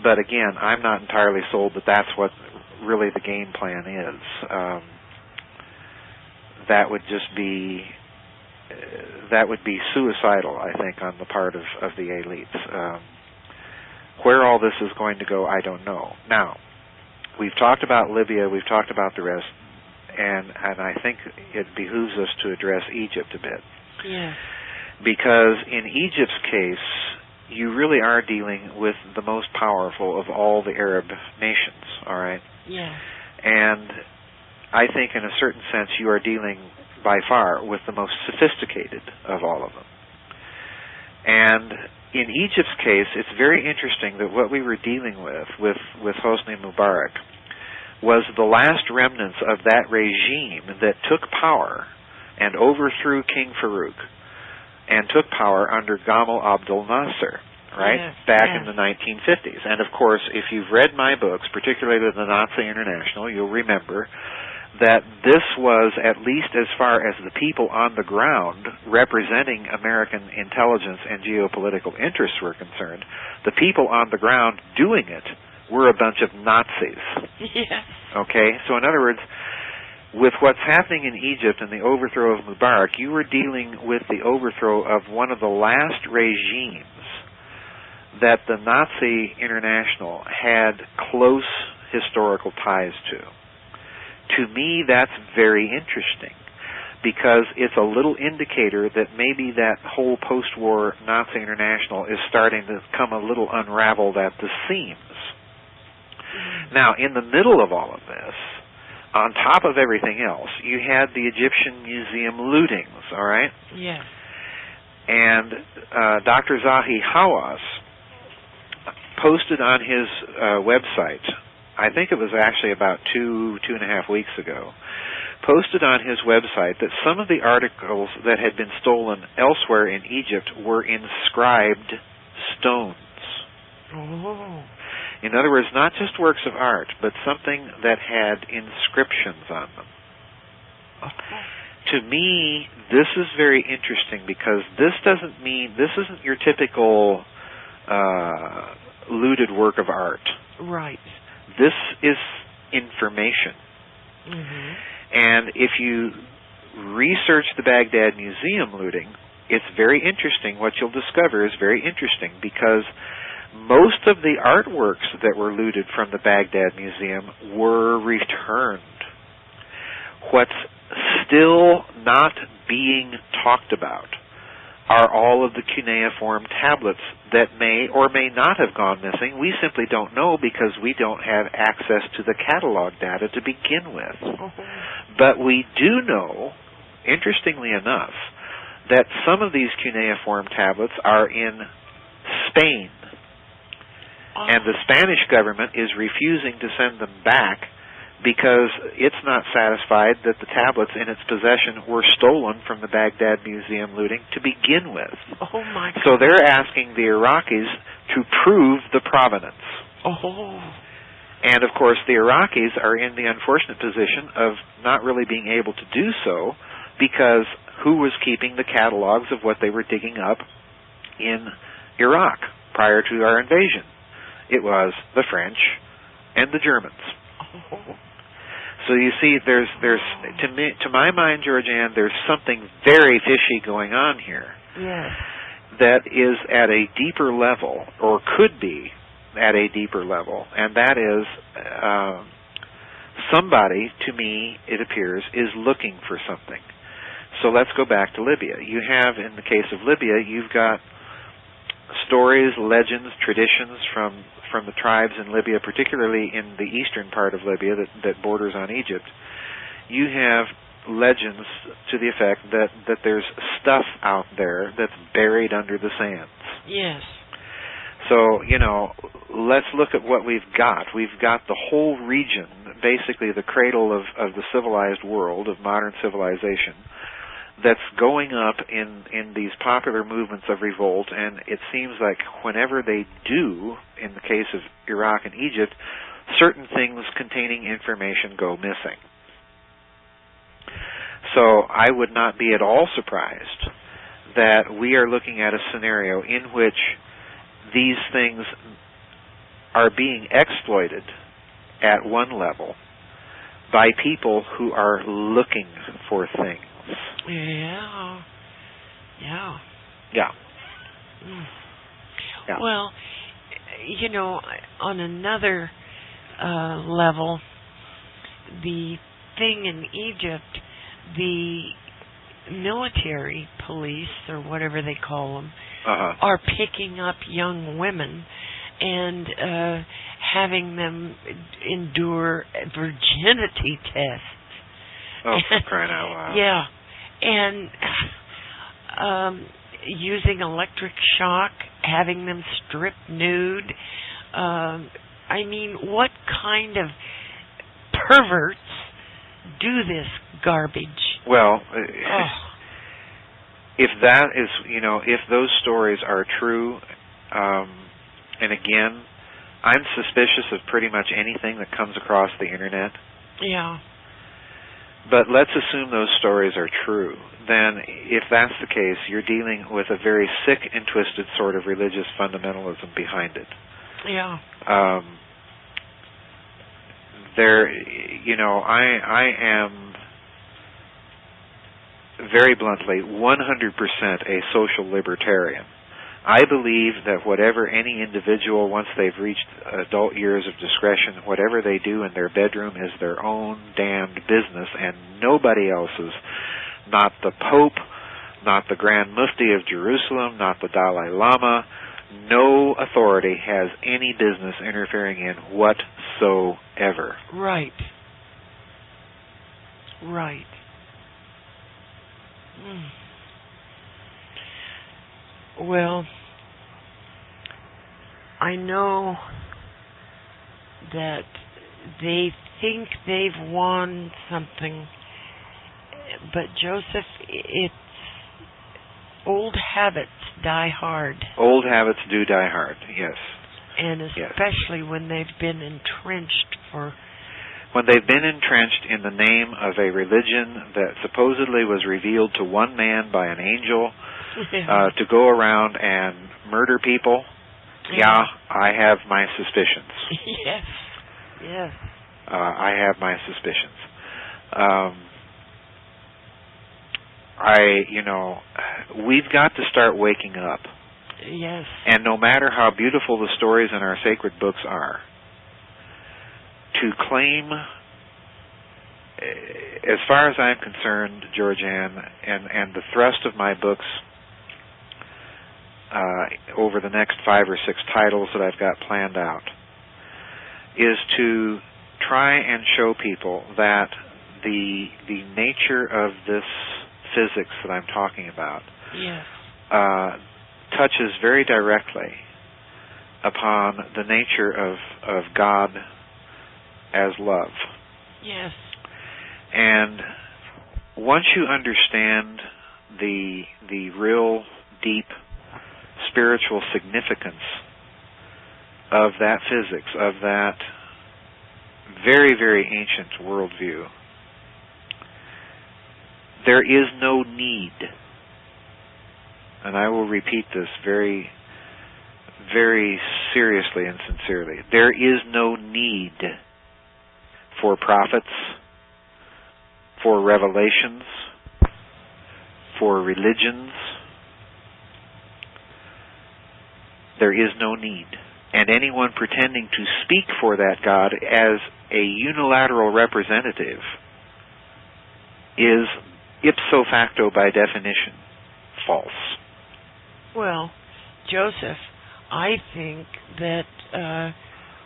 But again, I'm not entirely sold that that's what really the game plan is. That would be suicidal, I think, on the part of the elites. Where all this is going to go, I don't know. Now, we've talked about Libya, we've talked about the rest, and I think it behooves us to address Egypt a bit. Yeah. Because in Egypt's case, you really are dealing with the most powerful of all the Arab nations, all right? Yeah. And I think in a certain sense you are dealing by far with the most sophisticated of all of them. And in Egypt's case, it's very interesting that what we were dealing with Hosni Mubarak was the last remnants of that regime that took power and overthrew King Farouk and took power under Gamal Abdel Nasser, right, back in the 1950s. And of course, if you've read my books, particularly the Nazi International, you'll remember that this was, at least as far as the people on the ground representing American intelligence and geopolitical interests were concerned, the people on the ground doing it were a bunch of Nazis. Yes. Okay? So in other words, with what's happening in Egypt and the overthrow of Mubarak, you were dealing with the overthrow of one of the last regimes that the Nazi International had close historical ties to. To me, that's very interesting, because it's a little indicator that maybe that whole post-war Nazi International is starting to come a little unraveled at the seams. Now, in the middle of all of this, on top of everything else, you had the Egyptian museum lootings, all right? Yes. And Dr. Zahi Hawass posted on his website, I think it was actually about two and a half weeks ago, posted on his website that some of the articles that had been stolen elsewhere in Egypt were inscribed stones. Oh. In other words, not just works of art, but something that had inscriptions on them. To me, this is very interesting, because this isn't your typical looted work of art. Right. This is information. Mm-hmm. And if you research the Baghdad Museum looting, it's very interesting. What you'll discover is very interesting, because most of the artworks that were looted from the Baghdad Museum were returned. What's still not being talked about are all of the cuneiform tablets that may or may not have gone missing. We simply don't know, because we don't have access to the catalog data to begin with. Mm-hmm. But we do know, interestingly enough, that some of these cuneiform tablets are in Spain. And the Spanish government is refusing to send them back because it's not satisfied that the tablets in its possession were stolen from the Baghdad Museum looting to begin with. Oh, my God. So they're asking the Iraqis to prove the provenance. Oh. And, of course, the Iraqis are in the unfortunate position of not really being able to do so, because who was keeping the catalogs of what they were digging up in Iraq prior to our invasion? It was the French and the Germans. Oh. So you see, there's to my mind, GeorgeAnn, there's something very fishy going on here. Yes. That is at a deeper level, or could be at a deeper level, and that is somebody, to me, it appears, is looking for something. So let's go back to Libya. You have, in the case of Libya, you've got stories, legends, traditions from the tribes in Libya, particularly in the eastern part of Libya that borders on Egypt. You have legends to the effect that there's stuff out there that's buried under the sands. Yes. So, let's look at what we've got. We've got the whole region, basically the cradle of the civilized world, of modern civilization, that's going up in these popular movements of revolt, and it seems like whenever they do, in the case of Iraq and Egypt, certain things containing information go missing. So I would not be at all surprised that we are looking at a scenario in which these things are being exploited at one level by people who are looking for things. Yeah. Yeah. Mm. Yeah. Well, on another level, the thing in Egypt, the military police, or whatever they call them, are picking up young women and having them endure virginity tests. Oh, for crying out loud. Yeah. And using electric shock, having them stripped nude. I mean, what kind of perverts do this garbage? Well, if that is, if those stories are true, and again, I'm suspicious of pretty much anything that comes across the internet. Yeah. But let's assume those stories are true. Then, if that's the case, you're dealing with a very sick and twisted sort of religious fundamentalism behind it. Yeah. I am very bluntly 100% a social libertarian. I believe that whatever any individual, once they've reached adult years of discretion, whatever they do in their bedroom is their own damned business and nobody else's. Not the Pope, not the Grand Mufti of Jerusalem, not the Dalai Lama. No authority has any business interfering in whatsoever. Right. Right. Well, I know that they think they've won something, but Joseph, it's old habits die hard. Old habits do die hard, yes. And especially when they've been entrenched for... When they've been entrenched in the name of a religion that supposedly was revealed to one man by an angel to go around and murder people, I have my suspicions. Yes. I have my suspicions. We've got to start waking up. Yes. And no matter how beautiful the stories in our sacred books are, to claim, as far as I'm concerned, GeorgeAnn, and the thrust of my books over the next 5 or 6 titles that I've got planned out, is to try and show people that the nature of this physics that I'm talking about touches very directly upon the nature of God as love. Yes. And once you understand the real deep spiritual significance of that physics, of that very, very ancient worldview, there is no need, and I will repeat this very, very seriously and sincerely, there is no need for prophets, for revelations, for religions. There is no need. And anyone pretending to speak for that God as a unilateral representative is ipso facto, by definition, false. Well, Joseph, I think that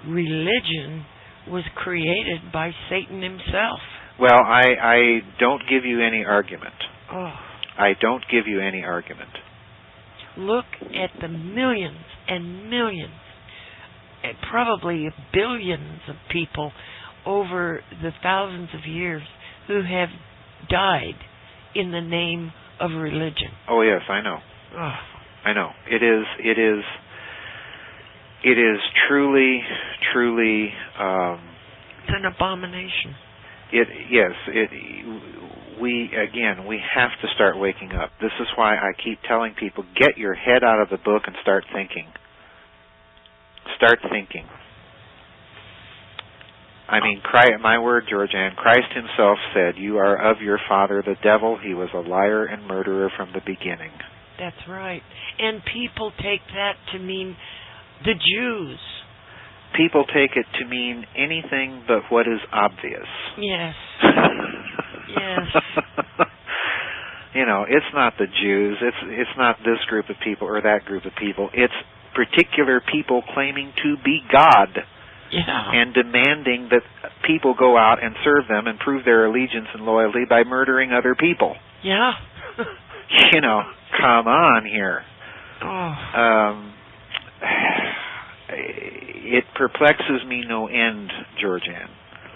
religion was created by Satan himself. Well, I don't give you any argument. Oh. I don't give you any argument. Look at the millions and millions, and probably billions of people over the thousands of years who have died in the name of religion. Oh yes, I know. Oh. I know. It is truly. It's an abomination. We have to start waking up. This is why I keep telling people, get your head out of the book and start thinking. Start thinking. I mean, my word, GeorgeAnn, Christ himself said, "You are of your father, the devil. He was a liar and murderer from the beginning." That's right. And people take that to mean the Jews. People take it to mean anything but what is obvious. Yes. Yes. You know, it's not the Jews. It's not this group of people or that group of people. It's particular people claiming to be God. Yeah. And demanding that people go out and serve them and prove their allegiance and loyalty by murdering other people. Yeah. You know, come on here. Oh. It perplexes me no end, GeorgeAnn.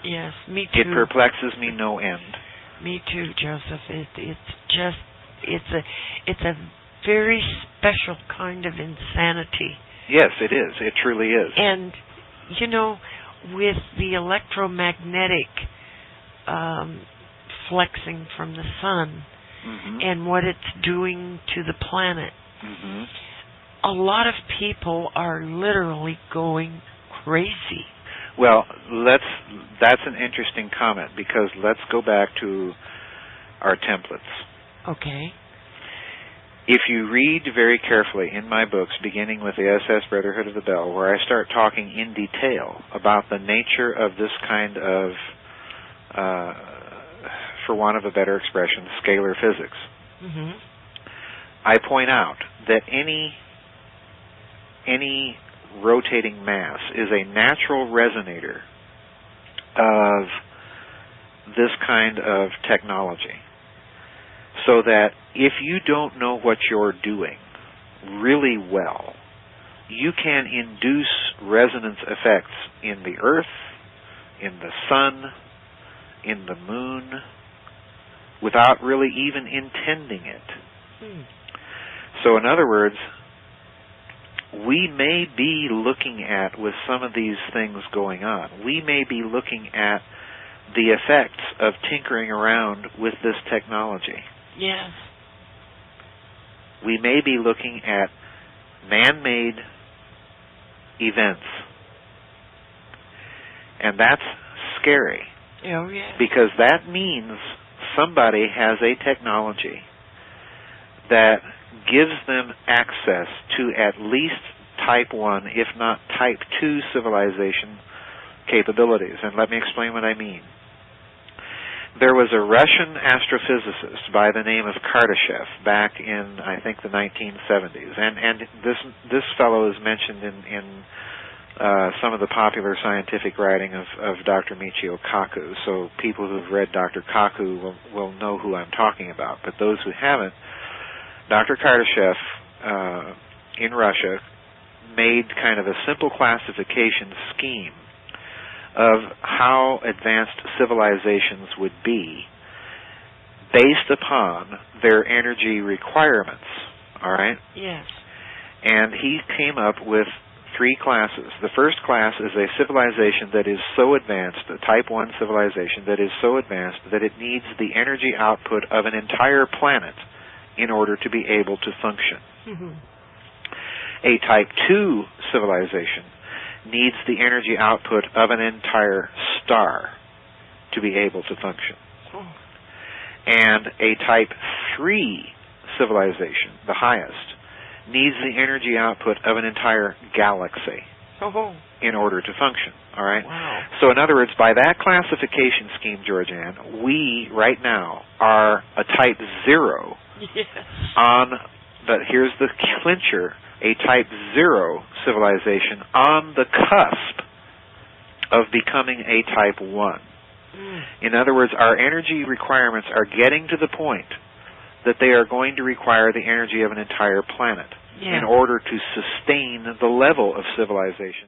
Yes, me too. It perplexes me no end. Me too, Joseph. It's a very special kind of insanity. Yes, it is. It truly is. And you know, with the electromagnetic flexing from the sun and what it's doing to the planet, a lot of people are literally going crazy. Well, that's an interesting comment, because let's go back to our templates. Okay. If you read very carefully in my books, beginning with the SS Brotherhood of the Bell, where I start talking in detail about the nature of this kind of, for want of a better expression, scalar physics, I point out that any rotating mass is a natural resonator of this kind of technology. So that if you don't know what you're doing really well, you can induce resonance effects in the Earth, in the Sun, in the Moon, without really even intending it. So in other words, we may be looking at, with some of these things going on, we may be looking at the effects of tinkering around with this technology. Yes. We may be looking at man-made events. And that's scary. Oh, yeah. Because that means somebody has a technology that gives them access to at least type 1, if not type 2 civilization capabilities. And let me explain what I mean. There was a Russian astrophysicist by the name of Kardashev back in, I think, the 1970s. And this fellow is mentioned in some of the popular scientific writing of Dr. Michio Kaku. So people who've read Dr. Kaku will know who I'm talking about. But those who haven't, Dr. Kardashev in Russia made kind of a simple classification scheme of how advanced civilizations would be based upon their energy requirements. All right? Yes. And he came up with 3 classes. The first class is a civilization that is so advanced, a type 1 civilization that is so advanced that it needs the energy output of an entire planet in order to be able to function. A type 2 civilization needs the energy output of an entire star to be able to function. And a type 3 civilization, the highest, needs the energy output of an entire galaxy in order to function. All right? Wow. So in other words, by that classification scheme, GeorgeAnn, we right now are a type 0 Yes. on the, here's the clincher, a type 0 civilization on the cusp of becoming a type 1. In other words, our energy requirements are getting to the point that they are going to require the energy of an entire planet in order to sustain the level of civilization.